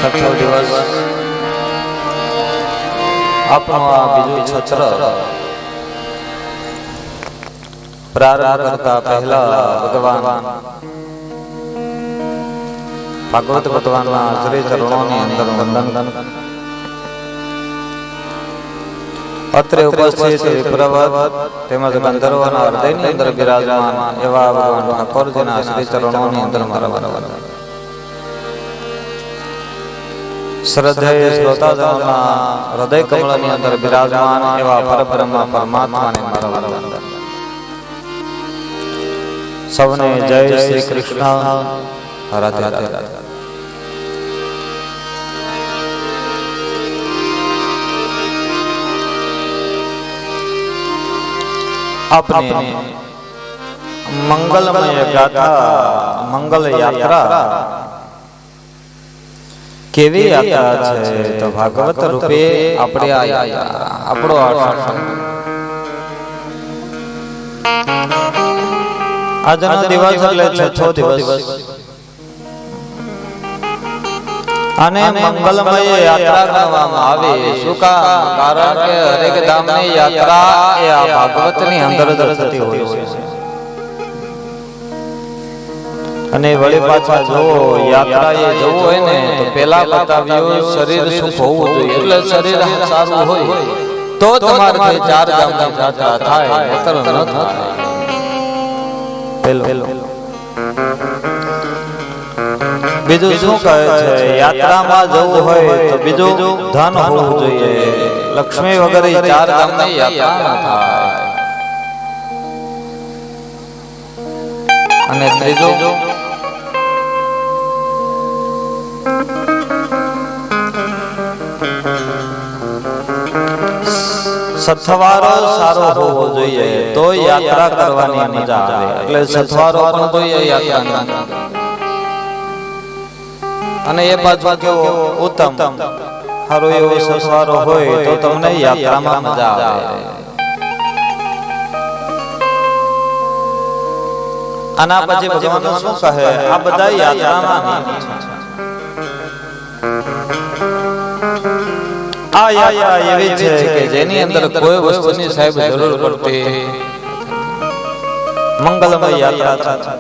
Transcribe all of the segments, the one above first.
છઠ્ઠો દિવસ આપણો આ બીજું છત્ર પ્રારંભ કરતા પહેલા ભગવાન ભાગવત ભગવાનના શ્રી ચરણોની અંદર વંદન અત્રે ઉપસ્થિત વિપ્રવર તેમજ ગંધર્વોના હૃદયની અંદર બિરાજમાન એવા ભગવાન ઠાકોરજીના શ્રી ચરણોની અંદર મારા શ્રદ્ધેય શ્રોતાજનોના હૃદય કમળની અંદર બિરાજમાન એવા પરબ્રહ્મ પરમાત્માને મારા વંદન. સૌને જય શ્રી કૃષ્ણ. રાધે રાધે. अपने मंगलमय गाथा मंगल यात्रा केवी यात्रा छे तो भागवत रूपे આપણે આ યાત્રા આપણો આજનો દિવસ એટલે છઠ્ઠો દિવસ અને મંગલમય યાત્રા કરવામાં આવે. શું કારણ કે હરેક ધામની યાત્રા એ આ ભાગવતની અંદર જ થતી હોય છે. અને વળી પાછા જો યાત્રા એ જવું હોય ને તો પેલા બતાવ્યું શરીર સુખ હોવું જોઈએ. એટલે શરીર સારું હોય તો તમારે ચાર ધામની યાત્રા થાય, નતર ન થાય. પેલો બીજું શું કહે છે, યાત્રામાં જવું હોય તો બીજું ધન હોવું જોઈએ. લક્ષ્મી વગર ચાર ધામની યાત્રા ન થાય. અને ત્રીજું સથવારો સારો હોવો જોઈએ તો યાત્રા કરવાની મજા આવે. એટલે સથવારો પણ જોઈએ યાત્રાની. અને એ બાજુ કેવો ઉત્તમ સારો એવો સથવારો હોય તો તમને યાત્રામાં મજા આવે. આના પછી ભગવાન શું કહે, આ બધા યાત્રાના આ યાત્રા એવી છે કે જેની અંદર કોઈ વસ્તુની સાહેબ જરૂર પડતી. મંગલમય યાત્રા છે.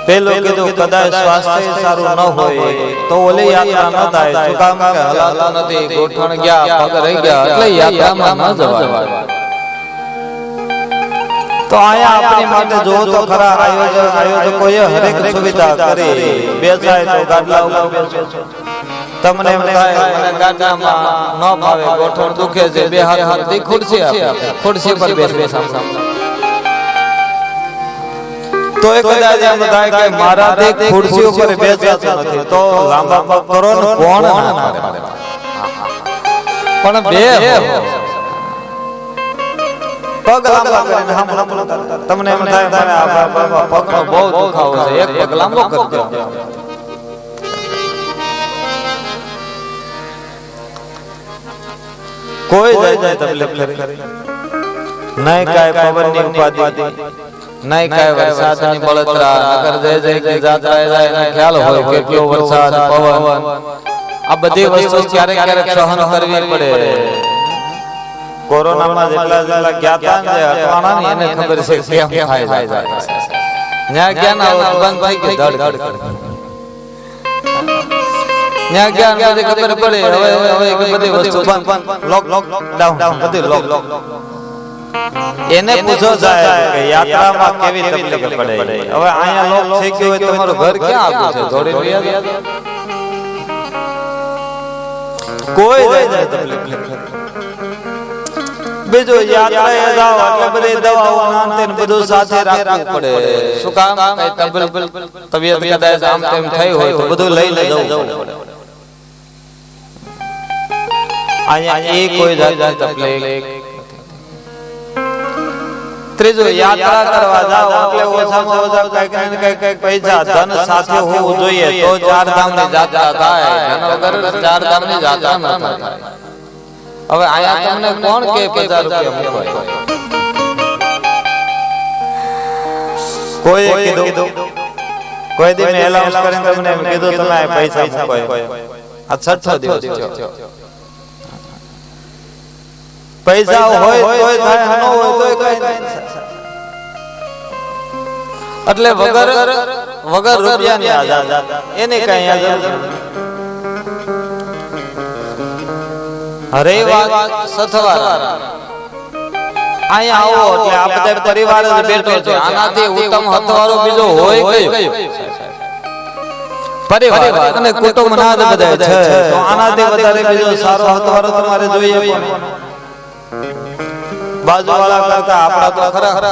પેલો કીધું કદાચ સ્વાસ્થ્ય સારું ન હોય તો ઓલી યાત્રા ન થાય. શું કામ કે હલાતા નથી, ગોઠણ ગયા, પગ રહી ગયા, એટલે યાત્રામાં ન જવાય. તો આયા આપણી માટે જો તો ખરા આયોજકોએ હરેક સુવિધા કરી. બેસાય તો ગાડલા ઉપર બેસો. તમને એમ થાય મને ગાડામાં ન ફાવે, ગોઠણ દુખે છે, બે હાથથી ખુરશી આપે, ખુરશી પર બેસા. તો એક કદાચ એમ થાય કે મારાથી ખુરશી ઉપર બેસાતું નથી તો લાંબા પગ કરો ને કોણ ના પાડે. પણ બે પગ લાંબા કરીને તમને એમ થાય મને આ પગનો બહુ દુખાવો છે, એક પગ લાંબો કરી દો. કોઈ જાય તકલીફ કરી નહીં, કાય પવનની ઉપાધિ નહીં, કાય વરસાદની બળતરા. નગર જય કે જાત્રા જાય એને ખ્યાલ હોય કેટલો વરસાદ, પવન, આ બધી વસ્તુ ક્યારેક ક્યારેક સહન કરવી પડે. કોરોનામાં જેટલા ગયા હતા ને અટવાણા એને ખબર છે કેમ થાય જાય. ન્યા ગયા ના બંધ થઈ કે ધડ ન્યા ગયા ને ખબર પડે. હવે બધી વસ્તુ બંધ, લોકડાઉન બધી લોક. એને પૂછો જાય કે યાત્રામાં કેવી તકલીફ પડે. હવે અહીંયા લોક થઈ ગયો હોય તમારું ઘર ક્યાં આવું છે, થોડી કોઈ જાય તકલીફ. બીજું યાત્રાએ જાવ એટલે બધી દવાઓ નાંતે બધું સાથે રાખવું પડે. શું કામ તબિયત કદાચ આમ તેમ થઈ હોય તો બધું લઈને જવું પડે. અહીંયા એ કોઈ જાતની તકલીફ. ત્રીજું યાત્રા કરવા જાવ એટલે ઓછામાં ઓછા કઈક પૈસા ધન સાથે હોવું જોઈએ તો ચાર ધામની યાત્રા થાય. ધન વગર ચાર ધામની યાત્રા ન થાય. હવે આયા તમને કોણ કે 50 રૂપિયા મૂકવાય? કોઈ કીધું કોઈ દી મેં એલાઉન્સ કરીને તમને એમ કીધું તમે આ પૈસા મૂકો આ છઠ્ઠો દિવસ થયો પૈસા હોય તોય થાય ન હોય તોય કઈ નહીં એટલે વગર રૂપિયાની આઝાદ એને કઈ આઝાદ હરે વાત સથવાર અહીંયા આવો એટલે આ બધા પરિવાર જ બેઠો છે આનાથી ઉત્તમ હથવારો બીજો હોય કયો પરિવાર અને કુટુંબ ના જ બધા છે તો આનાથી વધારે બીજો સારો હથવારો તમારે જોઈએ પણ બાજુવાળા કરતા આપડા તો ખરા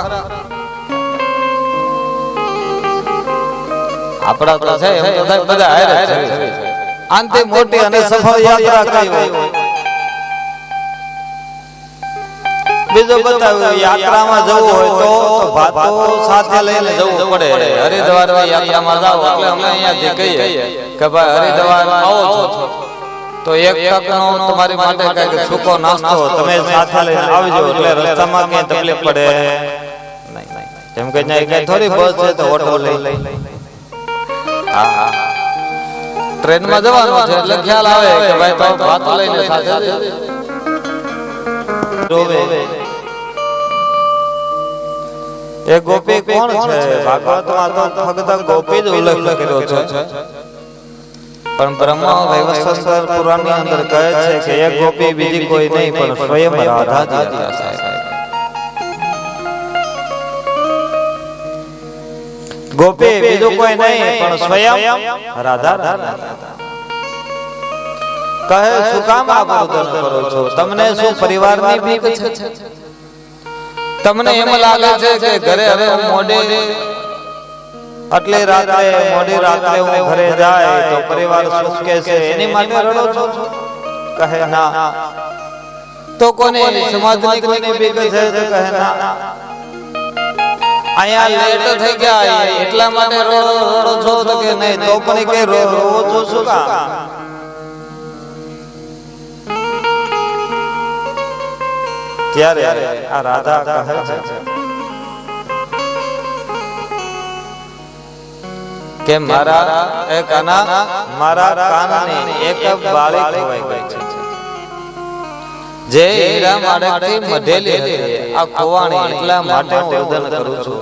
આપડા તો છે એમ તો બધા હારે છે આંતે મોટી અને સફળ યાત્રા કરી હોય બીજો બતાવ્યું યાત્રામાં જવું હોય તો ભાતો સાથે લઈને જવું પડે હરિદ્વાર ની યાત્રામાં જાવ એટલે અમે અહીંયાથી કહીએ કે ભાઈ હરિદ્વાર આવો છો તો એક ટકનો તમારી માટે કઈક સૂકો નાસ્તો તમે સાથે લઈને આવજો એટલે રસ્તામાં કઈ તકલીફ પડે નહીં જેમ કે કઈ થોડી બસ છે તો ઓટો લઈ હા ટ્રેનમાં જવાનું છે એટલે ખ્યાલ આવે કે ભાઈ તો ભાતો લઈને સાથે રોવે એ ગોપી કોણ છે ભાગવતમાં તો ફક્ત ગોપી જ ઉલ્લેખ કર્યો છે પણ બ્રહ્મ વૈવસ્વત પુરાણની અંદર કહે છે કે એક ગોપી બીજી કોઈ નહીં પણ સ્વયં રાધાજી છે ગોપી બીજું કોઈ નહીં પણ સ્વયં રાધા કહે શું કામ આપ વર્તન કરો છો તમને શું પરિવારની બીક છે તમને એમ લાગે છે કે ઘરે હવે હું મોડે એટલે રાત્રે મોડી રાત્રે હું ઘરે જાય તો પરિવાર શું કહે છે એની માટે રડો છો કહે ના તો કોને સમાજની કોને બીક છે તો કહે ના આયા લેટ થઈ ગયા એટલા માટે રડો છો તો કે નહીં તો પણ કે રોવો છો શું કામ ત્યારે આ રાધા કહે છે કે મારા એક મારા કાનની એક બાળી ખોવાઈ ગઈ છે જે હીરા માણેકથી મઢેલી હતી આ ખોવાણી એટલા માટે હું વદન કરું છું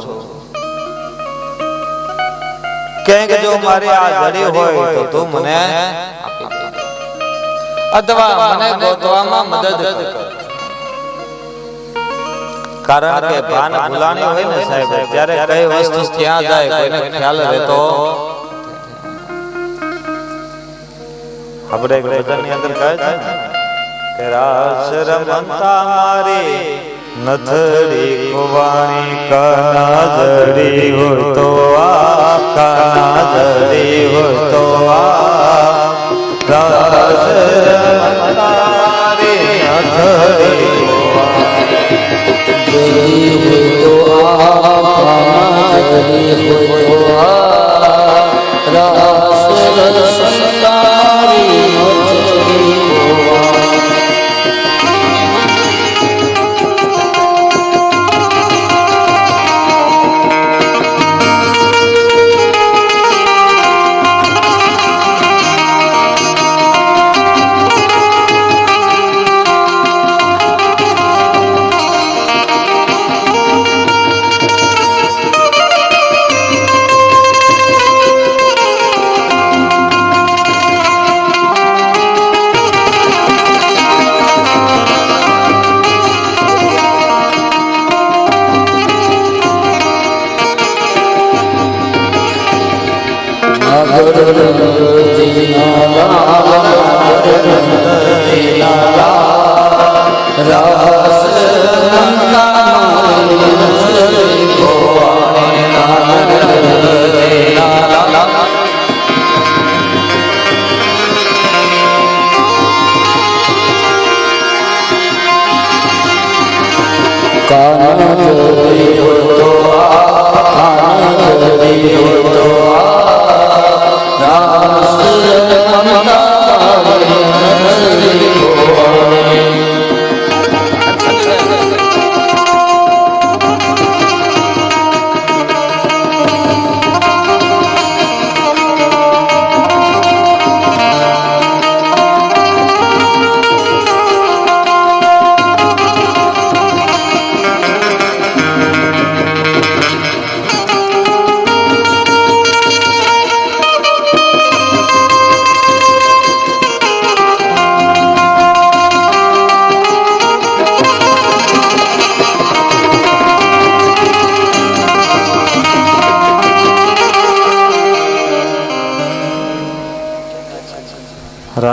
કે જો મારી આ જડી હોય તો તું મને આપી દે અથવા મને ગોતવામાં મદદ કર કારણ કે ભાન ભૂલાણી હોય ને સાહેબ ત્યારે કઈ વસ્તુ ક્યાં જાય કોઈને ખ્યાલ રહેતો આપણે ભજનની અંદર કહે છે કે રાસ રમતા મારી નથડી ખોવાણી કાના જડી હોય તો આ કાના જડી હોય તો આ રાસ રમતા મારી નથડી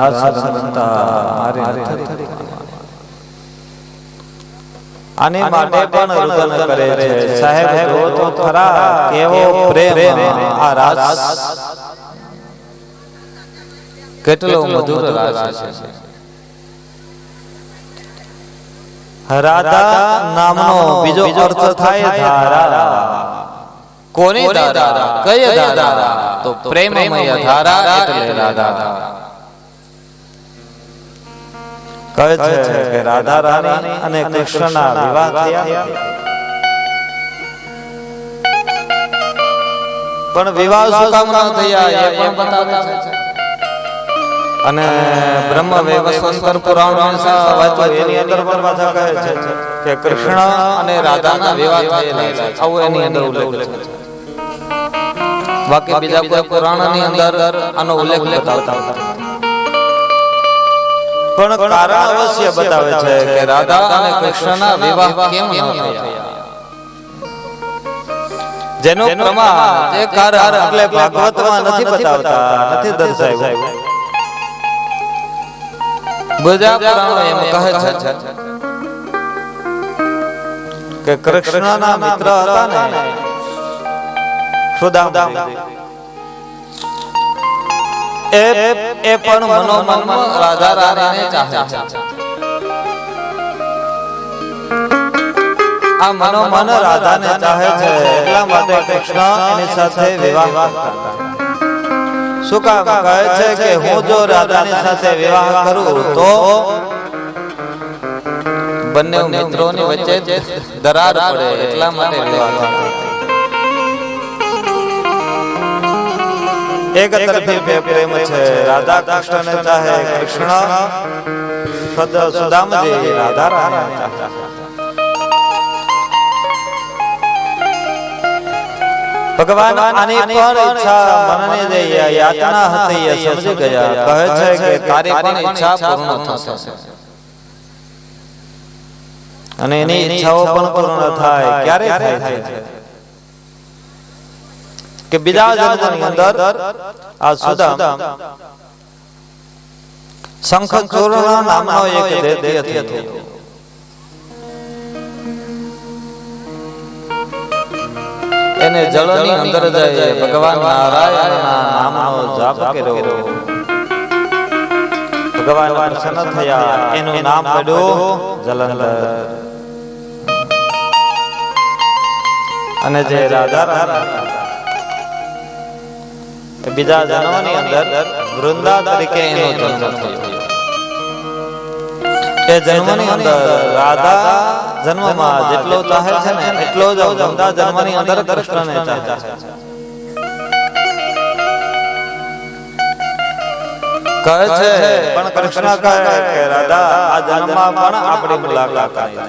રાસ રમતા મારે નથી. આની માટે પણ રુદન કરે છે. સાહેબ જો તો ખરા કેવો પ્રેમ આ રાસ, કેટલો મધુર રાસ છે. રાધા નામનો બીજો અર્થ થાય ધારા. કોની ધારા? કઈ ધારા? તો પ્રેમમય ધારા એટલે રાધા. કહે છે કે રાધા રાણી અને કૃષ્ણના વિવાહ થયા, પણ વિવાહ શું કામ ન થયા એ પણ બતાવે છે. અને બ્રહ્મ વૈવસ્વંતર પુરાણ વાંચો એની અંદર પણ પાછા કહે છે કે કૃષ્ણ અને રાધાના વિવાહ થયેલા છે. આવું એની અંદર ઉલ્લેખ છે. બાકી બીજા કોઈ પુરાણની અંદર આનો ઉલ્લેખ બતાવતા પણ કારણ અવશ્ય બતાવે છે કે રાધા અને કૃષ્ણના વિવાહ કેમ ન થયા. જેનો પ્રમાણ તે કારણ એટલે ભાગવતમાં નથી બતાવતા, નથી દર્શાવ્યું. બધા પુરાણો એમ કહે છે કે કૃષ્ણના મિત્ર હતા ને સુદામા, એ પણ મનોમનમાં રાધા રાણીને ચાહે છે. આ મનોમન રાધાને ચાહે છે, એટલા માટે કૃષ્ણ એની સાથે વિવાહ કરતા. શું કામ? કહે છે કે હું જો રાધાની સાથે વિવાહ કરું તો બંને મિત્રોની વચ્ચે દરાર પડે, એટલા માટે વિવાહ કરતા. એક તરફી પ્રેમ છે. રાધા કૃષ્ણને ચાહે, કૃષ્ણ સુદામાજી રાધા રાણીને ચાહે. ભગવાન આની પણ ઈચ્છા મનને જે યાતના હતી એ સમજી ગયા. કહે છે કે તારી પણ ઈચ્છા પૂર્ણ થશે અને એની ઈચ્છાઓ પણ પૂર્ણ થાય. ક્યારે થાય છે? કે બીજા જન્મની અંદર આ સુદામ શંખચૂર્ણ નામનો એક દૈત્ય હતો. એને જળની અંદર જઈ ભગવાન નારાયણના નામનો જાપ કર્યો. ભગવાન પ્રસન્ન થયા. એનું નામ પડ્યું જલંધર. અને જે રાધા રાણી બીજા જન્મની અંદર વૃંદા તરીકે એનો જન્મ થયો. એ જન્મની અંદર રાધા જન્મમાં જેટલો ચાહે છે ને એટલો જ વૃંદા જન્મની અંદર કૃષ્ણને ચાહે છે. કહે છે પણ કૃષ્ણ કહે કે રાધા આ જન્મમાં પણ આપણી મુલાકાત થાય.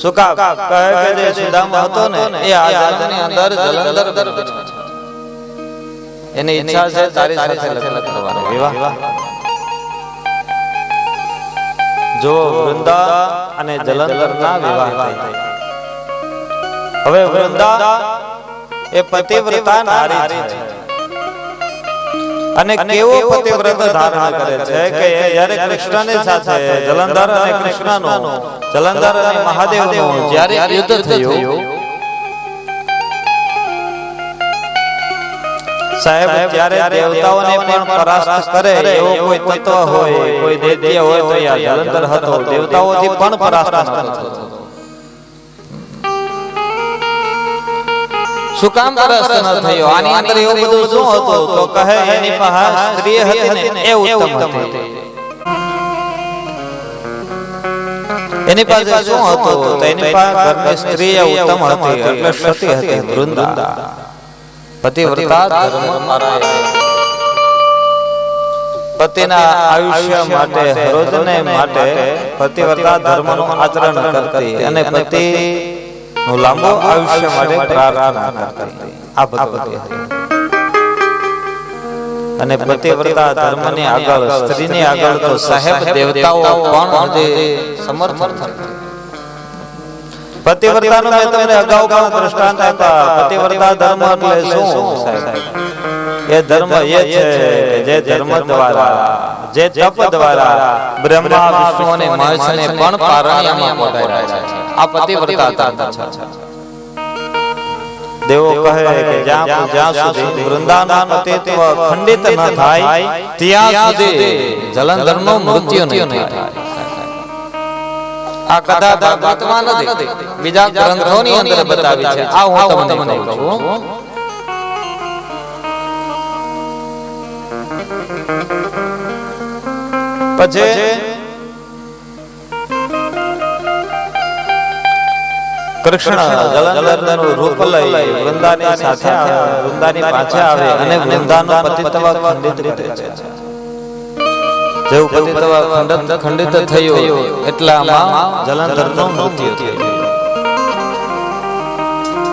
શું કામ? કહે કે જે સુદામા હતો ને એ આ જન્મની અંદર જલંધર છે. એની ઈચ્છા છે તારી સાથે લગ્ન કરવાનો, વિવાહ. જો વૃંદા અને જલંધરના વિવાહ થાય. હવે વૃંદા એ પતિવ્રતા નારી છે. અને કેવો પતિવ્રત ધારણ કરે છે કે જ્યારે કૃષ્ણની સાથે જલંધર અને કૃષ્ણનો, જલંધર અને મહાદેવનો જ્યારે યુદ્ધ થયું, સાહેબ ત્યારે દેવતાઓને પણ પરાસ્ત કરે એવો કોઈ તત્વ હોય, કોઈ દૈત્ય હોય તો આ જલંધર હતો. દેવતાઓથી પણ પરાસ્ત ન થતો. શું કામ પરાસ્ત ન થયો? આની અંદર એવું બધું શું હતું? તો કહે એની પાસે સ્ત્રી હતી ને એ ઉત્તમ હતી. એની પાસે શું હતું? તો એની પાસે ઘરની સ્ત્રી ઉત્તમ હતી, એટલે સતી હતી, વૃંદા. પતિવ્રતા ધર્મ પતિના આયુષ્ય માટે, હરોજને માટે પતિવ્રતા ધર્મનું આચરણ કરતી અને પતિનું લાંબુ આયુષ્ય માટે પ્રાર્થના કરતી. આ ભગવતી હતી. અને પતિવ્રતા ધર્મની આગળ, સ્ત્રીની આગળ તો સાહેબ દેવતાઓ પણ સમર્થન થતા. પતિવ્રતાનું મેં તમને અગાઉ પણ દ્રષ્ટાંત આપ્યા. પતિવ્રતા ધર્મ એટલે શું સાહેબ? એ ધર્મ એ છે કે જે ધર્મ દ્વારા જે તપ દ્વારા બ્રહ્મા વિષ્ણુ અને મહેશને પણ પારણ્યમાં પહોંચાડ્યા છે. આ પતિવ્રતા તંત્ર છે. દેવો કહે કે જ્યાં સુધી વૃંદાવન પતિત્વ ખંડિત ન થાય ત્યાં સુધી જલંધરનો મૃત્યુ નહીં થાય. આ કથા ભાગવતમાં નથી, બીજા ગ્રંથોની અંદર બતાવી છે. આ હું તમને કહું. પછી કૃષ્ણ જલંધરનું રૂપ લઈ વૃંદાની સાથે આવે, વૃંદાની પાછે આવે અને વૃંદાનો પતિત્વ ખંડિત રીતે છે. જેવું પતિત્વ ખંડિત થયું એટલામાં જલંધરનું મૃત્યુ થયું.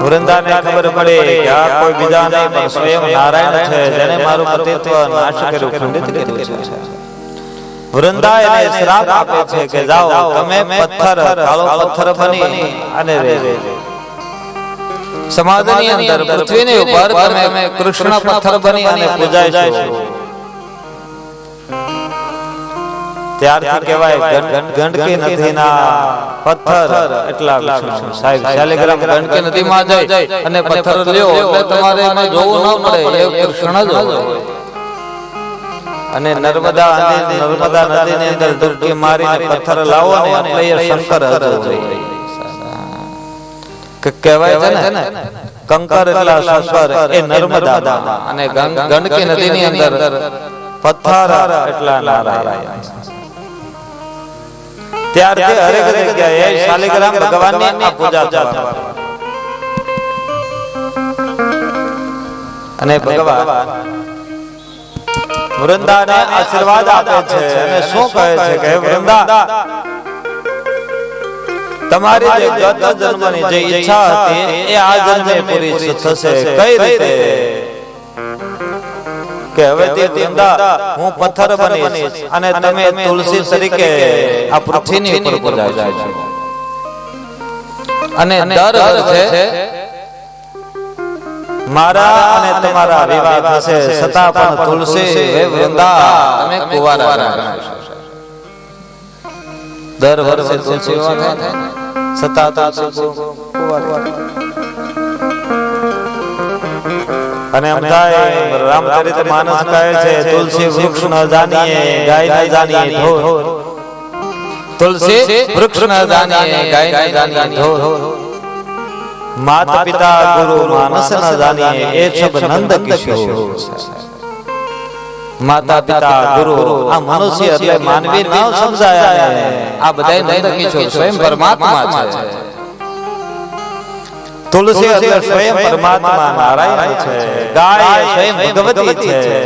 વૃંદાને ખબર પડી કે આ કોઈ બીજા નહીં પણ સ્વયં નારાયણ છે, જેને મારું પતિત્વ નાશ કર્યું, ખંડિત કર્યું છે. વૃંદા એને શ્રાપ આપે છે કે જાઓ તમે પથ્થર, કાળો પથ્થર બની અને સમાજની અંદર પૃથ્વીની ઉપર તમે કૃષ્ણ પથ્થર બની અને પૂજાય છો. ત્યારથી કહેવાય ગંડકી નદીના પથ્થર એટલા વિષ્ણુ. સાહેબ શાલિગ્રામ ગંડકી નદીમાં જાય અને પથ્થર લ્યો એટલે તમારે એમાં જોવું ન પડે, એ કૃષ્ણ જ હોય. અને નર્મદા નદીની અંદર ડૂબકી મારીને પથ્થર લાવો ને એટલે એ શંકર જ હોય. કહેવાય છે ને કંકર એટલા શંકર એ નર્મદા, અને ગંડકી નદીની અંદર પથ્થર એટલા નારાયણ. ત્યારથી હરેક જગ્યાએ શાલિગ્રામ ભગવાનની આ પૂજા થવા અને ભગવાન વૃંદાને આશીર્વાદ આપે છે અને શું કહે છે કે વૃંદા, તમારી જે ગત જન્મની જે ઈચ્છા હતી એ આ જન્મે પૂરી થશે. કઈ રીતે? કે હવે તે વૃંદા હું પથ્થર બનીશ અને તમે તુલસી તરીકે આ પૃથ્વીની ઉપર પૂજાય છો. અને દર વર્ષે મારા અને તમારા વિવાહ થશે, છતાં પણ તુલસી હે વૃંદા તમે કુંવારા રહેશો. દર વર્ષે તુલસી વિવાહ થાય છતાં કુંવારા. અને એમ થાય રામચરિત માનસ કહે છે તુલસી વૃક્ષ ન જાણીએ ગાય ન જાણીએ ઢોર. તુલસી વૃક્ષ ન જાણીએ ગાય ન જાણીએ ઢોર. માતા પિતા ગુરુ માનસ ન જાણીએ એ સબ નંદ કિશોર. માતા પિતા ગુરુ આ મનુષ્ય એટલે માનવી ન સમજાય. આ બધા નંદ કિશોર સ્વયં પરમાત્મા છે. તુલસી એટલે સ્વયં પરમાત્મા નારાયણ છે. ગાય સ્વયં ભગવતી છે.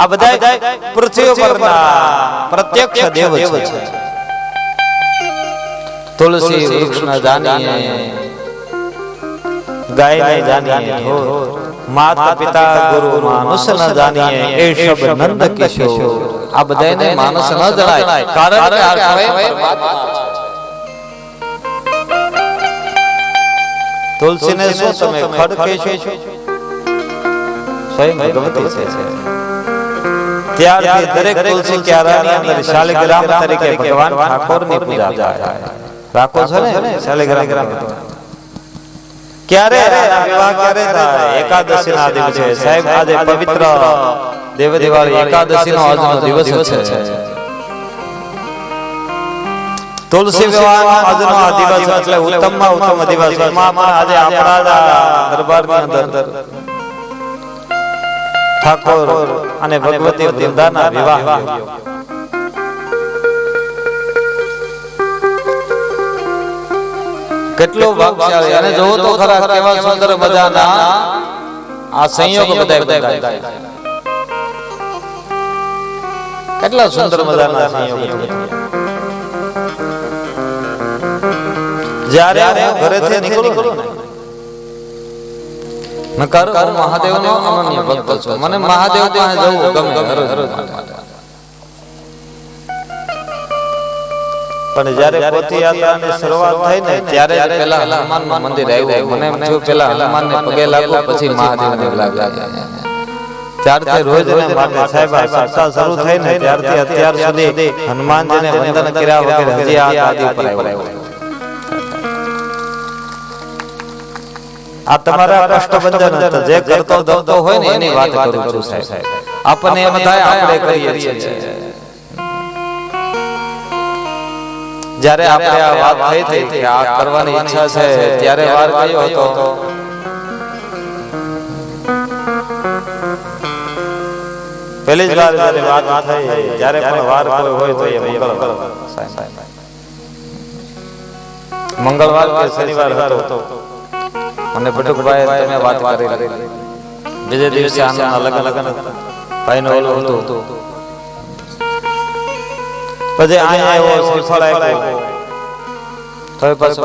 આ બધા પૃથ્વી પરના પ્રત્યક્ષ દેવ છે. તુલસી વૃક્ષ ન જાણીએ ગાય ને જાણીએ ઢોર. માતા પિતા ગુરુ માનુષ ન જાણીએ એ સબ નંદ કિશોર. આ બધાને માનુષ ન જણાય કારણ કે આ સ્વયં પરમાત્મા છે. તુલસીને શું તમે ખડ કહેશો? સ્વયં ભગવતી છે. ત્યારથી દરેક તુલસી ક્યારાની અંદર શાલિગ્રામ તરીકે ભગવાન ઠાકોરની પૂજા થાય. રાખો છો ને શાલિગ્રામ? ક્યારે વિવાહ ક્યારે થાય? એકાદશી ના દિવસે. સાહેબ આજે પવિત્ર દેવ દિવાળી એકાદશી નો આજનો દિવસ છે. તુલસી વિવાહનો આજનો આ દિવસ એટલે ઉત્તમમાં ઉત્તમ દિવસ. એમાં પણ આજે આપણા દરબારની અંદર ઠાકોર અને ભગવતી વૃંદાના વિવાહ. કેટલો ભાગ્યશાળી. અને જોવો તો ખરા કેવા સુંદર મજાના આ સંયોગ બધા કેટલા સુંદર મજાના સંયોગ. જ્યારે હું ઘરેથી નીકળું ને નકર હું મહાદેવનો અનન્ય ભક્ત છું. મને મહાદેવ પાસે જવું ગમે. પણ જ્યારે પદયાત્રાની શરૂઆત થઈ ને ત્યારે પહેલા હનુમાનનું મંદિર આવ્યું. મને એમ થયું પહેલા હનુમાનને પગે લાગો પછી મહાદેવને લાગ્યા. ત્યારથી રોજ ને માટે સાહેબ આ સપ્તાહ શરૂ થઈ ને ત્યારથી અત્યાર સુધી હનુમાનજીને વંદન કર્યા વગર હજી આ ગાદી પર આવ્યો. આ તમારા કષ્ટભંજન હતા. જે કરતો દોડતો હોય ને એની વાત કરું છું સાહેબ. આપણને એમ થાય આપણે કરીએ છીએ. જ્યારે આપણે આ વાત થઈ હતી કે આ કરવાની ઈચ્છા છે ત્યારે વાર કયો હતો? પહેલી જ વાર જ્યારે વાત થઈ, જ્યારે પણ વાર કોઈ હોય તો એ મંગળવાર કે શનિવાર હતો અને બટુકભાઈ તમે વાત કરી. બીજે દિવસે આના લગન ભાઈનો ઓલું હતું. પછી અહીંયા એવો શ્રીફળ આપ્યો. તો પાછું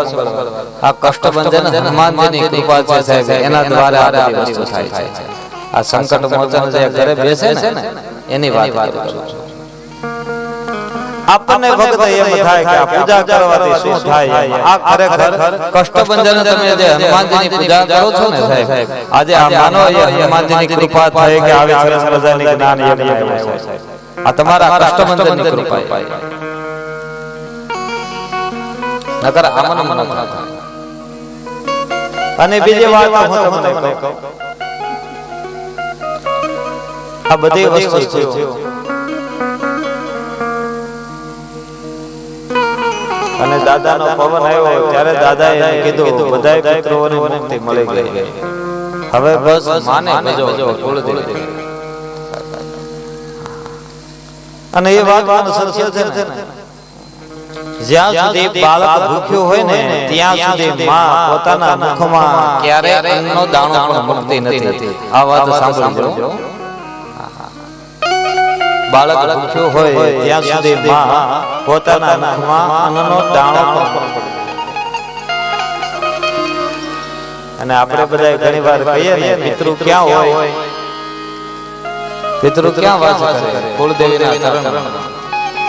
આ કષ્ટભંજન હનુમાનજીની કૃપા છે સાહેબ. એના દ્વારા આ બધી વસ્તુ થાય છે. આ સંકટ મોચન જે ઘરે બેસે ને એની વાત કરું છું. આપણને વખતે એમ થાય કે આ પૂજા કરવાથી શું થાય? આ ખરેખર કષ્ટભંજન તમે જે હનુમાનજીની પૂજા કરો છો ને સાહેબ, આજે આ માનો એ હનુમાનજીની કૃપા થાય કે આવી સરસ મજાની જ્ઞાન યજ્ઞ આવ્યો છે. આ તમારા કષ્ટભંજનની કૃપા. નકર આમન મન થાય. અને બીજી વાત હું તમને કહું, આ બધી વસ્તુ છે અને દાદાનો પવન આવ્યો ત્યારે દાદાએ કીધું બધાય પિતૃઓને મુક્તિ મળી ગઈ. હવે બસ માને ભજો કુળદેવી. અને એ વાત સત્ય છે ને, જ્યાં સુધી બાળક ભૂખ્યું હોય ને ત્યાં સુધી માં પોતાના મુખમાં ક્યારે અન્નનો દાણો પણ મૂકતી નથી. આ વાત સાંભળજો. બાળક ભૂખ્યું હોય ત્યાં સુધી માં પોતાના મુખમાં અન્નનો દાણો પણ મૂકતી. અને આપણે બધા ઘણી વાર કહીએ ને પિતૃ ક્યાં હોય? પિતૃ ક્યાં વાસ કરે? કુળદેવીના ચરણમાં.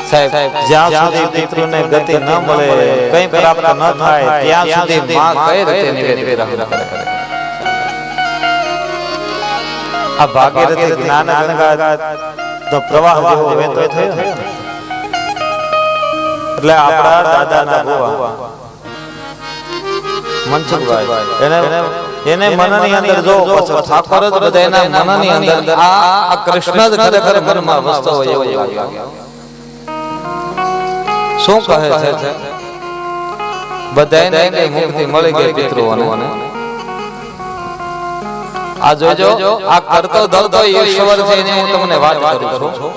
સાહેબ જ્યાં સુધી પિતૃને ગતિ ન મળે, કંઈ પ્રાપ્ત ન થાય ત્યાં સુધી માં કઈ રીતે નિવેદન કરે? આ ભાગીરથી જ્ઞાન ગંગા તો પ્રવાહ જેવો વહેતો થયો. એટલે આપણા દાદાના બુવા મનસુખભાઈ એને મનની અંદર જો ઠાકોર જ બધાના મનની અંદર આ કૃષ્ણ જ ખરેખર મનમાં વસતો હોય એવું લાગે. શું કહે છે? બધાને મુક્તિ મળી ગઈ પિતૃઓને. આ જોજો, આ કરતો ધરતો ઈશ્વર છે એની હું તમને વાત કરું છું.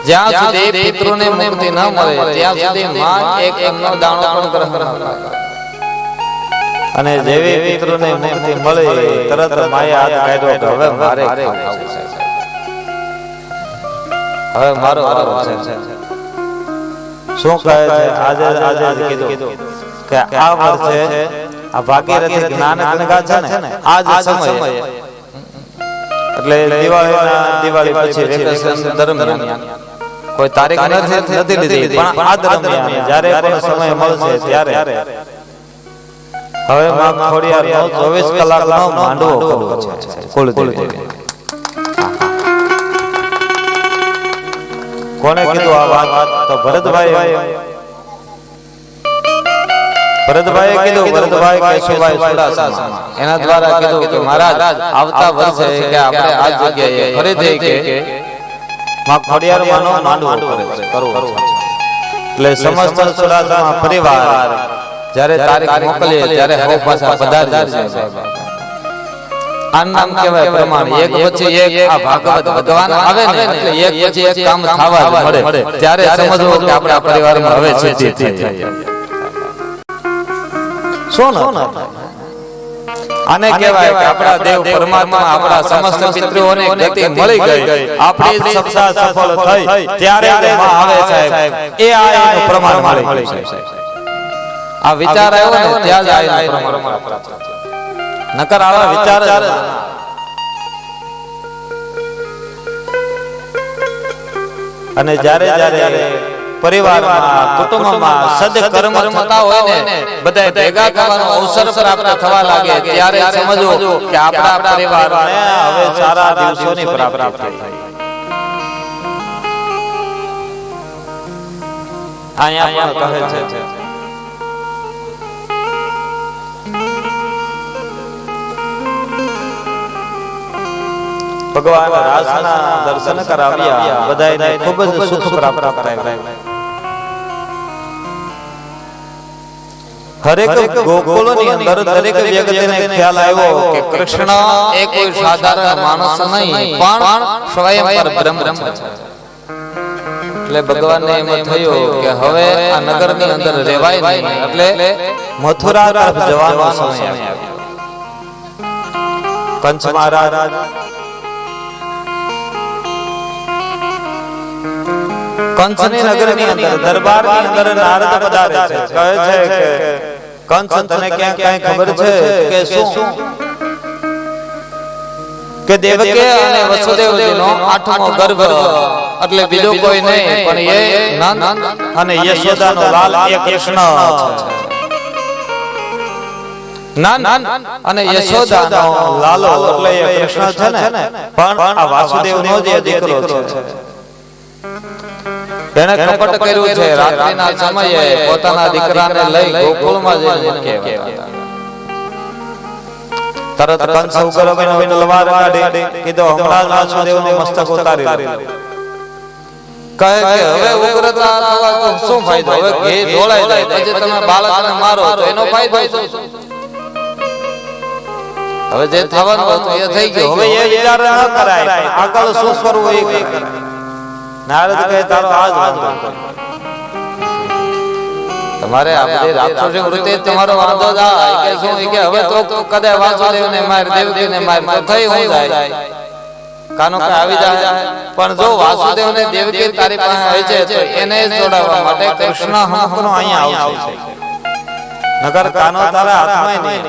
જ્યાં સુધી પિતૃને મુક્તિ ન મળે ત્યાં સુધી માં એક અન્નનો દાણો પણ ગ્રહણ ન કરે. અને જેવી પિતૃને મુક્તિ મળી તરત માએ હાથ કાઢ્યો કે હવે મારે ખાવું છે, હવે મારો વારો છે. શું કહે છે? આજે કીધું કે આ વર્ષે આ ભાગીરથી જ્ઞાન ગંગા છે ને આ જ સમય એટલે દિવાળી પછી વેકેશન દરમિયાન કોઈ તારીખ નથી લીધી, પણ આ દરમિયાન જ્યારે પણ સમય મળશે ત્યારે હવે માં ખોડિયારનો 24 કલાકનો માંડવો કરવો છે કુળદેવી. કોને કીધું આ વાત? તો ભરતભાઈએ કીધું. ભરતભાઈ કેશુભાઈ સુડાસમા એના દ્વારા કીધું કે મહારાજ આવતા વર્ષે કે આપણે આ જગ્યાએ ફરીથી કે માં ખોડિયારમાંનો માંડવો કરવો છે. એટલે સમસ્ત સુડાસમા પરિવાર જ્યારે તારીખ મોકલીએ ત્યારે હવ પાછા પધારજો સાહેબ. આ નામ કહેવાય પ્રમાણ. એક પછી એક આ ભાગવત ભગવાન આવે ને એટલે એક પછી એક કામ થવા જ મળે. ત્યારે સમજવું કે આપણા પરિવારમાં હવે સિદ્ધિ થઈ જાય. શું આને કહેવાય કે આપણા દેવ પરમાત્મા આપણા સમસ્ત પિતૃઓને ગતિ મળી ગઈ, આપણી સપ્તાહ સફળ થઈ ત્યારે માં આવે સાહેબ. એ આ એનું પ્રમાણ મળી ગયું સાહેબ. આ વિચાર આવ્યો ને ત્યાં જ આ પ્રમાણ પ્રાપ્ત. નકર આવા વિચાર અને જ્યારે પરિવારમાં કુટુંબમાં સદકર્મ થતા હોય ને બધા ભેગા થવાનો અવસર પ્રાપ્ત થવા લાગે ત્યારે સમજો કે આપણા પરિવારને હવે સારા દિવસોની પ્રાપ્તિ થઈ. અહીંયા પણ કહે છે ભગવાન રાસના દર્શન કરાવ્યા બધાને ખૂબ જ સુખ પ્રાપ્ત કરાવ્યા. હરેક ગોકુળની અંદર દરેક વ્યક્તિને ખ્યાલ આવ્યો કે કૃષ્ણ એ કોઈ સાધારણ માણસ નહીં પણ સ્વયં પરબ્રહ્મ છે. એટલે ભગવાનને એમ થયું કે હવે આ નગરની અંદર રહેવાય નહીં, એટલે મથુરા તરફ જવાનો સમય આવ્યો. કંસ મહારાજ કંસની નગરની અંદર દરબારની અંદર નારદ પધારે છે. કહે છે કે કંસ તને ક્યાં કઈ ખબર છે કે શું કે દેવકી અને વસુદેવજીનો આઠમો ગર્ભ એટલે બીજો કોઈ નહીં પણ એ નંદ અને યશોદાનો લાલ એ કૃષ્ણ છે. નંદ અને યશોદાનો લાલો એટલે એ કૃષ્ણ છે ને, પણ આ વાસુદેવનો જે દીકરો છે તેને કપટ કર્યું છે. રાત્રિના સમયે પોતાના દીકરાને લઈ ગોકુળમાં જઈને મૂક્યા. તરત કંસ ઉગ્ર બનીને તલવાર કાઢી કીધો હમણાં જ વાસુદેવનું મસ્તક ઉતારી લો. કહે કે હવે ઉગ્રતા થવા તો શું ફાયદો, હવે ઘી ઢોળાઈ જાય પછી તમે બાળકને મારો તો એનો ફાયદો શું? હવે જે થવાનું હતું એ થઈ ગયું, હવે એ વિચાર ન કરાય, આગળ શું કરવું એ કરાય. નારદ કહે તારો આજ વાંધો, તમારે આ બધી રાક્ષસી વૃત્તિ તમારો વાંધો જાય કે શું કે હવે તો કદાચ વાસુદેવને માર દેવકીને માર તો થઈ હું જાય કાનો કે આવી જાય. પણ જો વાસુદેવને દેવકી તારી પાસે હોય છે તો એને જોડાવવા માટે કૃષ્ણ હમકનો અહીંયા આવશે, નગર કાનો તારા હાથમાં નહીં.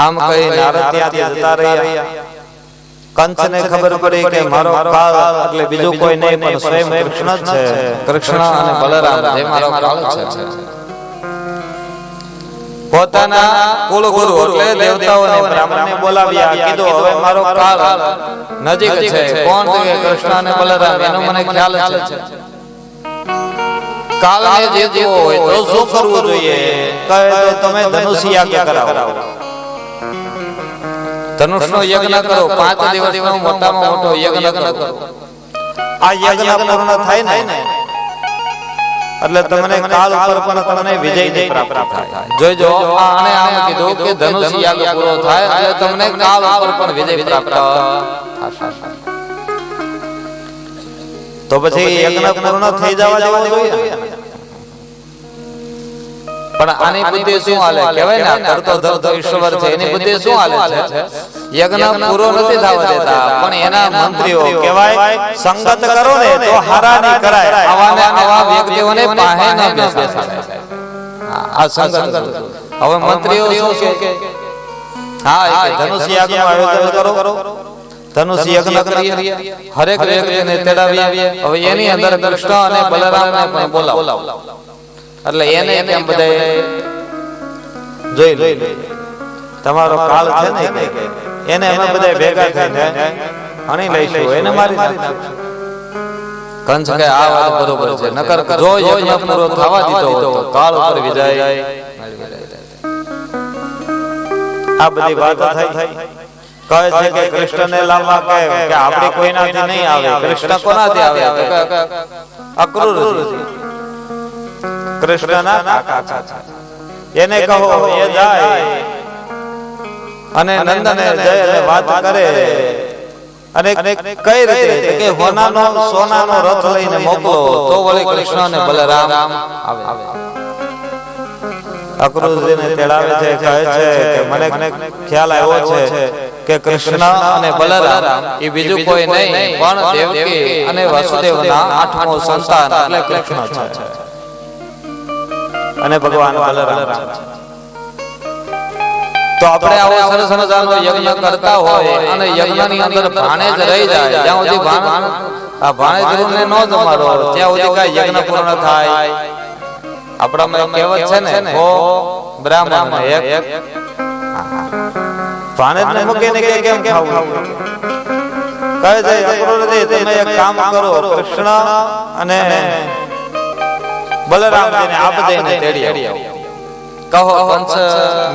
આમ કહી નારદ ત્યાંથી જતા રહ્યા. કંસને ખબર પડી કે મારો કાળ એટલે બીજું કોઈ નહીં પણ સ્વયં કૃષ્ણ જ છે. કૃષ્ણ અને બલરામ જે મારો કાળ છે. પોતાના કુલગુરુ એટલે દેવતાઓને બ્રાહ્મણને બોલાવ્યા, કીધું હવે મારો કાળ નજીક છે, કોણ છે કૃષ્ણ અને બલરામ એનો મને ખ્યાલ છે. કાળને જીતવો હોય તો શું કરવું જોઈએ? કહે તો તમે ધનુષ યાગ કરાવો, ધનુષનો યજ્ઞ કરો, 5 દિવસનો મોટામાં મોટો યજ્ઞ કરો. આ યજ્ઞ પૂર્ણ થાય ને એટલે તમને કાળ ઉપર પણ તમને વિજય પ્રાપ્ત થાય. જોજો આને આમ કીધું કે ધનુષ યાગ પૂરો થાય એટલે તમને કાળ ઉપર પણ વિજય પ્રાપ્ત થશે. તો પછી યજ્ઞ પૂર્ણ થઈ જવા જોઈએ. પણ આની બુદ્ધિ શું હાલે? કહેવાય ને કરતો ધરતો ઈશ્વર છે, એની બુદ્ધિ શું હાલે છે? યજ્ઞ પૂરો નથી થવા દેતા, પણ એના મંત્રીઓ કહેવાય સંગત કરો ને તો હારા નહીં કરાય. આવા વ્યક્તિઓને પાહે ન બેસાડે. આ સંગત હવે મંત્રીઓ શું કે હા એ ધનુષ યાગનું આયોજન કરો, ધનુષ યજ્ઞ કરીએ, હરેક વ્યક્તિને તેડાવીએ. હવે એની અંદર કૃષ્ણ અને બલરામને પણ બોલાવો એટલે એને કેમ બધા જોઈ લે તમારો કાળ છે ને એને અમે બધા ભેગા થઈને હણી લઈશું, એને મારી નાખશું. કંસ કે આ વાત બરોબર છે, નકર જો યજ્ઞ પૂરો થવા દીધો તો કાળ ઉપર વિજય. આ બધી વાત થઈ. કહે છે કે કૃષ્ણને લાવવા કે આપણે કોઈનાથી નહીં આવે. કૃષ્ણ કોનાથી આવે? અક્રૂરથી, કૃષ્ણના કાકા છે. એને કહો એ જાય અને નંદને જય અને વાત કરે અને કઈ રીતે કે સોનાનો રથ લઈને મોકલો તો વળી કૃષ્ણ અને બલરામ આવે. અક્રૂરજીને તેડાવે છે, કહે છે કે મને ખ્યાલ આવ્યો છે કે કૃષ્ણ અને બલરામ એ બીજું કોઈ નહીં પણ દેવકી અને વાસુદેવના 8મો સંતાન એટલે કૃષ્ણ છે અને ભગવાન બલરામ. તો આપણે આવો સરસ મજાનો યજ્ઞ કરતા હોય અને યજ્ઞની અંદર ભાણે જ રહી જાય, જ્યાં સુધી ભાણ આ ભાણેજરૂને નો જમાડો ત્યાં સુધી કાંઈ યજ્ઞ પૂર્ણ થાય. આપણામાં કહેવત છે ને, ઓ બ્રાહ્મણ એક ભાણેજને મૂકીને કે કેમ ખાવું? કહે છે અક્રૂરજી તમે એક કામ કરો, કૃષ્ણ અને બલરામજીને આપ દઈને તેડી આવો. કહો કંસ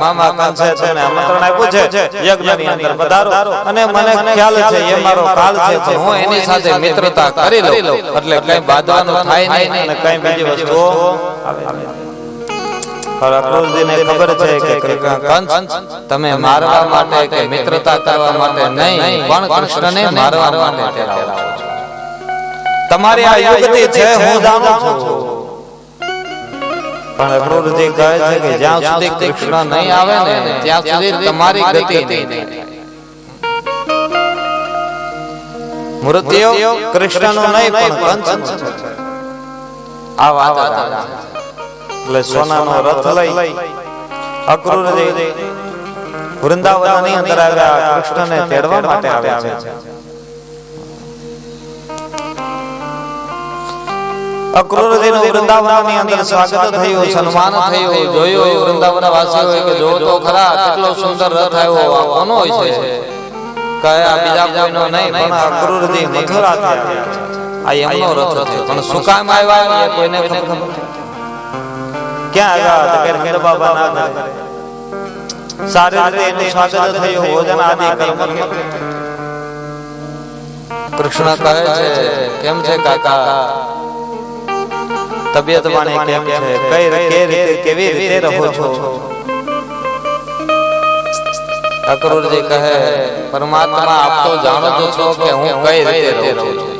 મામા કંસે તને આમંત્રણ આપ્યું છે યજ્ઞની અંદર પધારો, અને મને ખ્યાલ છે એ મારો કાળ છે પણ હું એની સાથે મિત્રતા કરી લઉં એટલે કઈ બાંધવાનું થાય નહીં અને કઈ બીજી વસ્તુઓ આવે. પર અક્રૂરજીને ખબર છે કે કંસ તમે મારવા માટે કે મિત્રતા કરવા માટે નહીં પણ કૃષ્ણને મારવા માટે તેડાવો છો. તમારી આ યુક્તિ છે હું જાણું છું, પણ અક્રૂરજી કહે છે કે જ્યાં સુધી કૃષ્ણ નહીં આવે ને ત્યાં સુધી તમારી ગતિ નહીં. મૃત્યુ કૃષ્ણનું નહીં પણ કંસનું છે. આ વાત એટલે સોનાનો રથ લઈ અક્રૂરજી વૃંદાવનની અંદર આવ્યા, કૃષ્ણને તેડવા માટે આવ્યા છે. અક્રૂરજીનું વૃંદાવનની અંદર સ્વાગત થયું, સન્માન થયું. જોયું વૃંદાવન વાસીઓએ કે જો તો ખરા કેટલો સુંદર રથ આવ્યો, આ કોનો હોય છે? કયા બીજા કોઈનો નહીં પણ અક્રૂરજી મથુરાથી આવ્યા, આ એમનો રથ છે. પણ શું કામ આવ્યા એ કોઈને ખબર નથી. ક્યાં આવ્યા તો કે નંદ બાબા ના ઘરે સારી રીતે એનું સ્વાગત થયું, ભોજન આદિ કર્મ. કૃષ્ણ કહે છે કેમ છે કાકા, તબિયત પાણી કેમ છે, કેવી રીતે રહો છો? અક્રૂરજી કહે પરમાત્મા આપ તો જાણો જ છો કે હું કઈ રીતે રહું છું.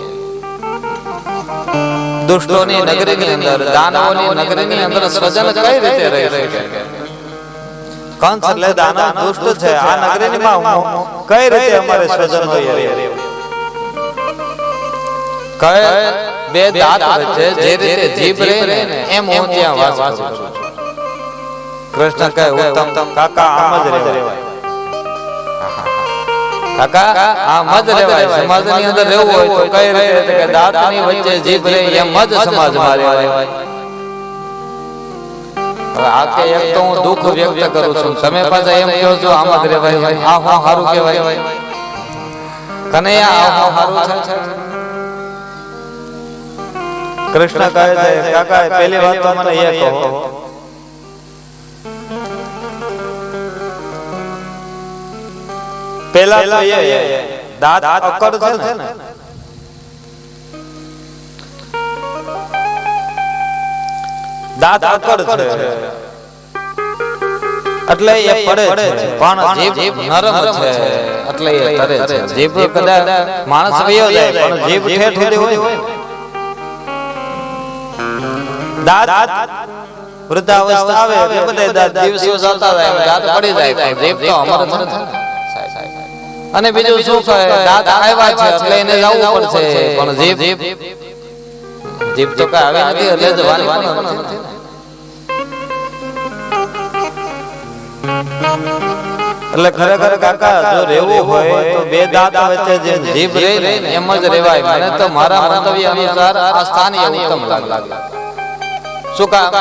દુષ્ટોની નગરીની અંદર, દાનવોની નગરીની અંદર સ્વજન કઈ રીતે રહે છે? કંસ એટલે દાનવ દુષ્ટ છે, આ નગરીની માં કઈ રીતે અમારે સ્વજન હોય? કહે બે દાંત વચ્ચે જે રીતે જીભ રહે ને એમ હું ત્યાં વાસ કરું છું. કૃષ્ણ કહે ઉત્તમ કાકા આમ જ રહેવાય. કાકા આમ જ રહેવાય. સમાજની અંદર રહેવું હોય તો કઈ રીતે કે દાંતની વચ્ચે જીભ રહે એમ જ સમાજમાં રહેવાય. હવે આ કે એક તો હું દુઃખ વ્યક્ત કરું છું, તમે પાછા એમ કહો છો આમ જ રહેવાય. આ હું સારું કહેવાય? કનૈયા આ હું સારું છે? કૃષ્ણ કહે છે કાકા પહેલી વાત તો મને એ કહો, પહેલા તો એ દાંત અકડ છે ને, દાંત અકડ છે એટલે એ પડે છે, પણ જીભ નરમ છે એટલે એ તરે છે. જીભ કદાચ માણસ વયો જાય પણ જીભ ઠેઠ સુધી હોય. દાંત વૃદ્ધાવસ્થા આવે એટલે બધા દાંત દિવસો જતા જાય, દાંત પડી જાય પણ જીભ તો અમર છે. અને બીજું શું કહે, દાંત આવ્યા છે એટલે એને જવું પડશે પણ જીભ તો કઈ આવી નથી એટલે જવાની નથી. એટલે ખરેખર કાકા જો રહેવું હોય તો બે દાંત વચ્ચે જે જીભ રહે ને એમ જ રહેવાય. મને તો મારા મંતવ્ય અનુસાર આ સ્થાન ઉત્તમ લાગે. શું કામ?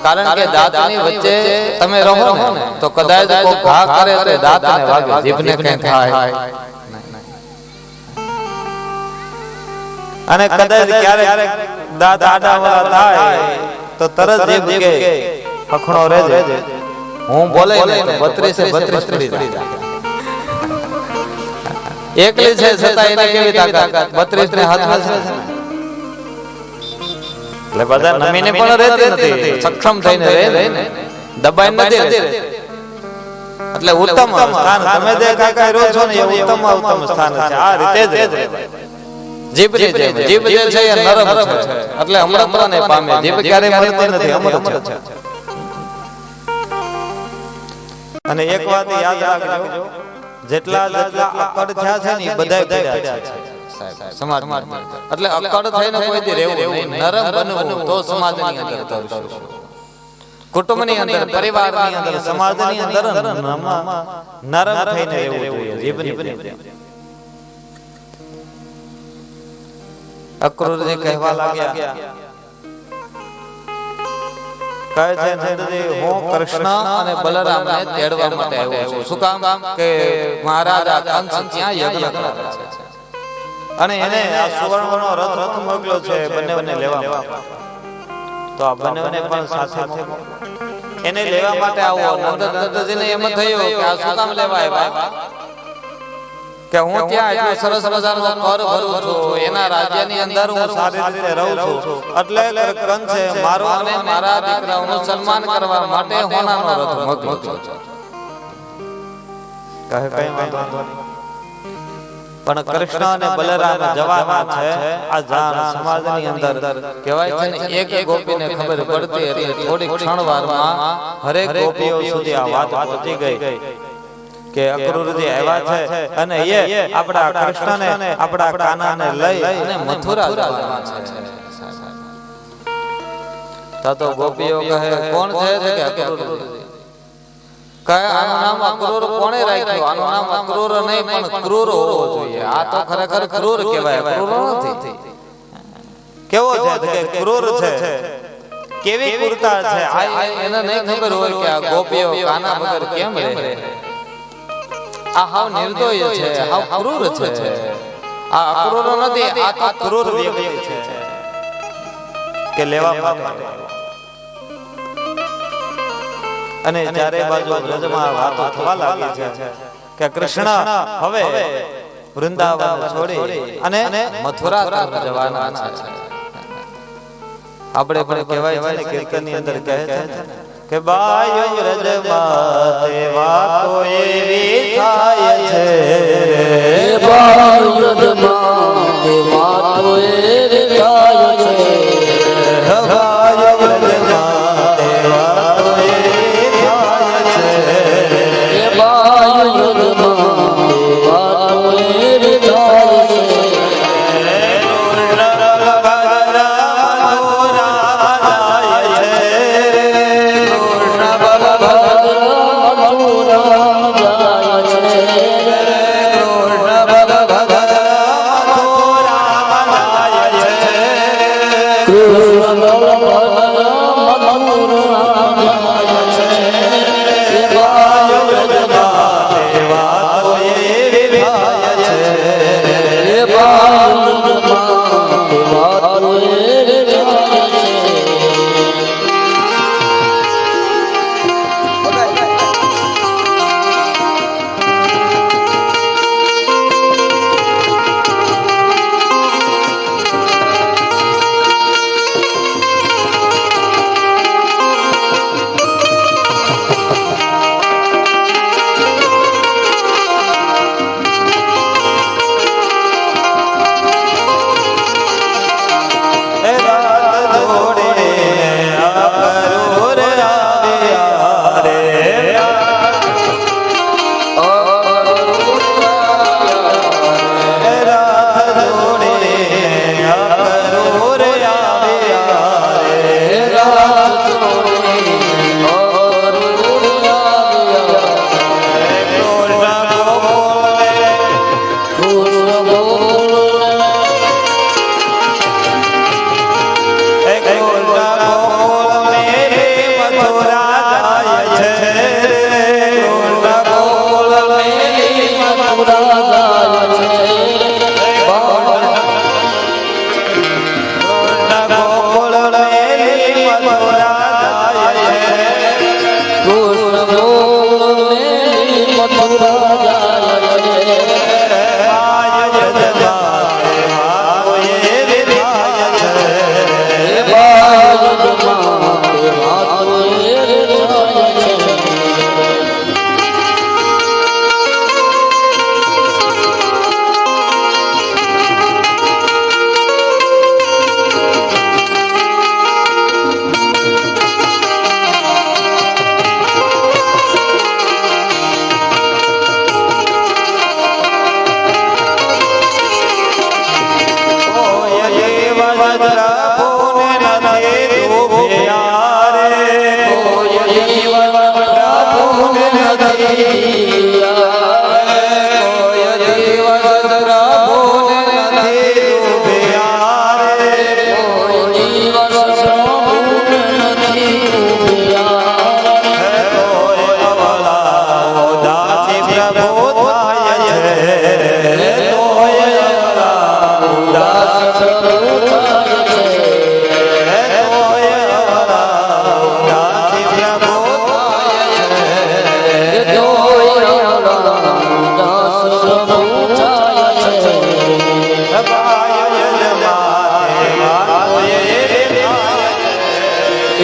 કારણ કે દાંતની વચ્ચે તમે રહો ને તો કદાચ કોઈ ઘા કરે તો દાંતને વાગે, જીભને કંઈ થાય. અને કદાચ ક્યારેક દાંત આડાવાળા થાય તો તરત જીભ કે અખણો રહેજે, હું બોલે ને 32 પડી જાય. એકલી છે છતાં એને કેવી તાકાત, 32 ને હાથમાં છે. એટલે બધા નમીને પણ રહેતી નથી, સક્ષમ થઈને રહે ને, દબાઈ નથી રહેતી. એટલે ઉત્તમ સ્થાન તમે જે કાકા રહો છો ને એ ઉત્તમ સ્થાન છે. આ રીતે જ જીભ જે છે એ નરમ છે એટલે અમૃતને પામે. જીભ ક્યારેય મરતી નથી, અમૃત છે. અને એક વાત યાદ રાખજો, જેટલા અકડ થયા છે ને એ બધાય પડ્યા છે સમાજમાં. એટલે અકડ થઈને કોઈથી રહેવું નહીં, નરમ બનવું તો સમાજની અંદર તરશું. કુટુંબની અંદર, પરિવારની અંદર, સમાજની અંદર નરમ થઈને રહેવું જોઈએ. જીભની અક્રૂરજી કહેવા લાગ્યા, કહે છે નંદજી, હું કૃષ્ણ અને બલરામને તેડવા માટે આવ્યો છું. શું કામ? કે મહારાજા કંસ ત્યાં યજ્ઞ કરે છે અને એને આ સુવર્ણનો રથ મોકલ્યો છે બંનેને લેવા. તો આ બંનેને પણ સાથે મોકલો, એને લેવા માટે આવો. નંદજીને એમ થયું કે આ શું કામ લેવા આવ્યા? કે હું ત્યાં એટલું સરસ મજાનો કર ભરું છું, એના રાજ્યની અંદર હું સારી રીતે રહું છું, એટલે કંસે મારો અને મારા દીકરાઓનું સન્માન કરવા માટે હોનાનો રથ મોકલ્યો છે. કહે કઈ વાંધો નહીં, પણ કૃષ્ણ અને બલરામ જવાના છે. આ જાન સમાજની અંદર કહેવાય છે ને, એક ગોપીને ખબર પડતી એટલે થોડી ક્ષણવારમાં હરેક ગોપીઓ સુધી આ વાત પહોંચી ગઈ કે અક્રૂરજી આવ્યા છે અને એ આપણા કૃષ્ણને આપણા કાનાને લઈ અને મથુરા જવાના છે. તો ગોપીઓ કહે, કોણ છે? કે અક્રૂરજી. કહે, આનું નામ અક્રૂર કોણે રાખ્યું? આનું નામ અક્રૂર નહીં પણ ક્રૂર હોવો જોઈએ. આ તો ખરેખર ક્રૂર કહેવાય, અક્રૂર નથી. કેવો છે? કે ક્રૂર છે. કેવી ક્રૂરતા છે? એને નહીં ખબર હોય કે આ ગોપીઓ કાના વગર કેમ રહે. આ હાવ નિર્દોષ છે, હાવ ક્રૂર છે. આ અક્રૂર નથી, આ તો ક્રૂર વ્યક્તિ છે કે લેવા માટે. અને ચારે બાજુ વ્રજમાં વાતો થવા લાગી છે કે કૃષ્ણ હવે વૃંદાવન છોડી અને મથુરા તરફ જવાના છે. આપણે પણ કહેવાય છે ને, કીર્તનની અંદર કહે છે કે બાયો વ્રજમાં તે વાતો એવી થાય છે, બાયો વ્રજમાં તે વાતો એવી થાય છે, બાયો વ્રજમાં તે વાતો એવી થાય છે, બાયો વ્રજમાં તે વાતો એવી થાય છે.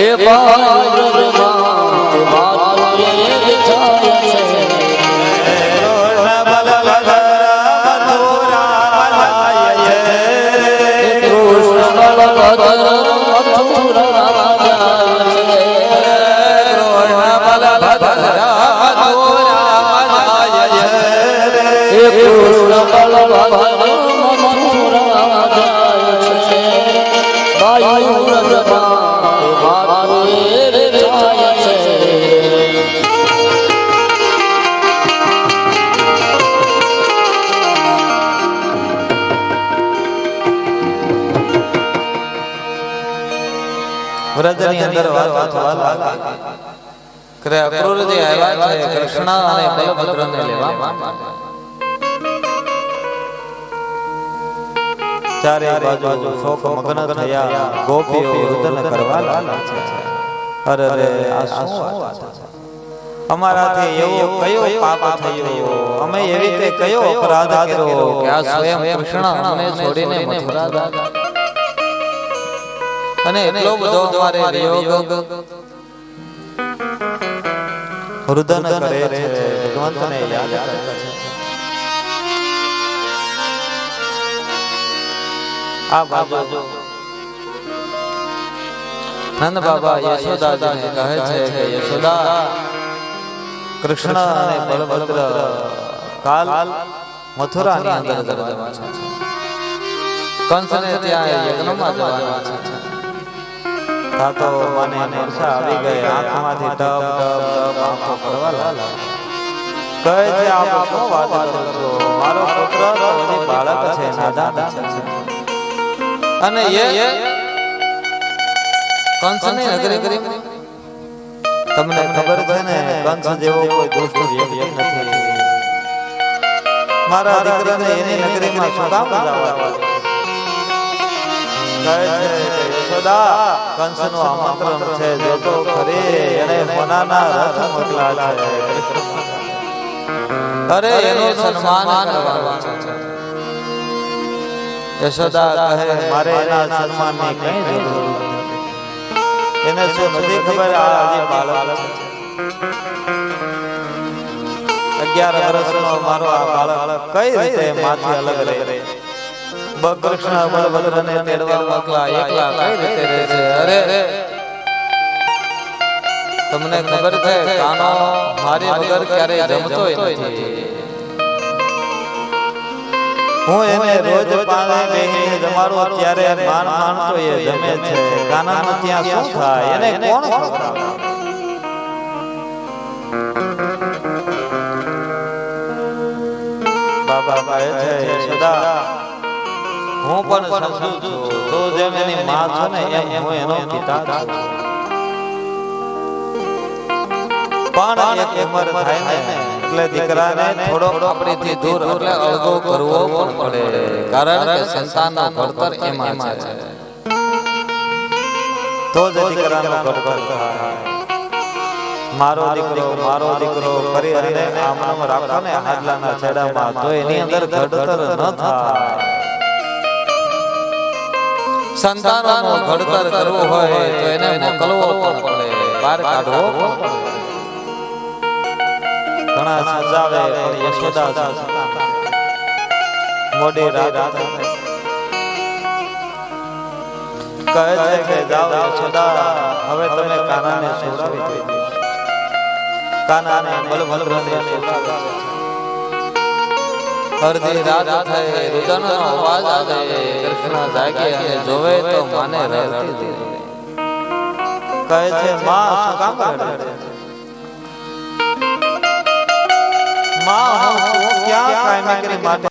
એ બાળ બ્રહ્મા તે વાતો એ થાય છે વ્રજની અંદર વાતો થવા લાગી કે અક્રૂરજી આવ્યા છે કૃષ્ણ અને બલભદ્રને લેવા માટે ચારે બાજુ શોક મગ્ન થયા ગોપીઓ રુદન કરવા લાગી અરે આ શું વાત છે અમારાથી એવો કયો પાપ થયો અમે એવી રીતે કયો અપરાધ કર્યો કે આ સ્વયં કૃષ્ણ અમને છોડીને મથુરા ગયા અને એટલો બધો તમારે વિયોગ રુદન કરે છે ભગવંતને યાદ કરે છે આ બાજુ નંદ બાબા યશોદાજીને કહે છે કે યશોદા કૃષ્ણ અને બલભદ્ર કાલ મથુરાની અંદર જવા છે કંસને ત્યાં યજ્ઞમાં જવાના છે તાતો મને વર્ષા આવી ગઈ આંખમાંથી ટપ ટપ ટપ આંખો પડવા લાગી કહે છે આપ શું વાત કરો છો મારો પુત્ર તો હજી બાળક છે નાદાન છે અને એ કંસની નગરી તમને ખબર છે ને કંસ જેવો કોઈ દુષ્ટ વ્યક્તિ નથી મારા દીકરાને એની નગરીમાં શું કામ જવા કહે છે યશોદા કંસનું આમંત્રણ છે જો તો ખરી એને સોનાના રથ મોકલા છે અરે એનું સન્માન કરવાનું છે યશોદા કહે મારે એના સન્માનની કઈ જરૂર નથી એને શું નથી ખબર આ હજી બાળક છે 11 વર્ષનો મારો આ બાળક કઈ રીતે માથી અલગ રહે કૃષ્ણ બલભદ્રને તેડવા મોકલા એકલા કઈ રીતે રહે છે અરે તમને ખબર છે કાનો મારી વગર ક્યારેય જમતોય નથી હું એને રોજ પાણી બેહીને જમાડું ત્યારે માણ તો એ જમે છે કાનાનું ત્યાં શું થાય એને કોણ ખવડાવે બાબા કહે છે યશોદા હું પણ સમજુ છું તો જેમ એની માં છો ને એમ હું એનો પિતા છું પણ એક ઉંમર થાય ને એટલે દીકરાને થોડો આપણીથી દૂર એટલે અળગો કરવો પણ પડે કારણ કે સંતાનનું ઘડતર એમાં છે તો જ દીકરાનું ઘડતર થાય મારો દીકરો કરી અને આમ રાખો ને હાડલાના છેડામાં તો એની અંદર ઘડતર ન થાય સંતાનોનું ઘડતર કરવું હોય તો એને મોકલવો પણ પડે બહાર કાઢવો પણ પડે ઘણા સમજાવે પણ યશોદા મોડી રાત કહે છે કે જાઓ યશોદા હવે તમે કાનાને સુવડાવી દો કાનાને બલભદ્રને સુવડાવે અડધી રાત થઈ રુદનનો અવાજ આવે કૃષ્ણ જાગે અને જોવે તો માને રડતી કહે છે માં શું કામ રડે છે માં હું ક્યાં કાયમી માટે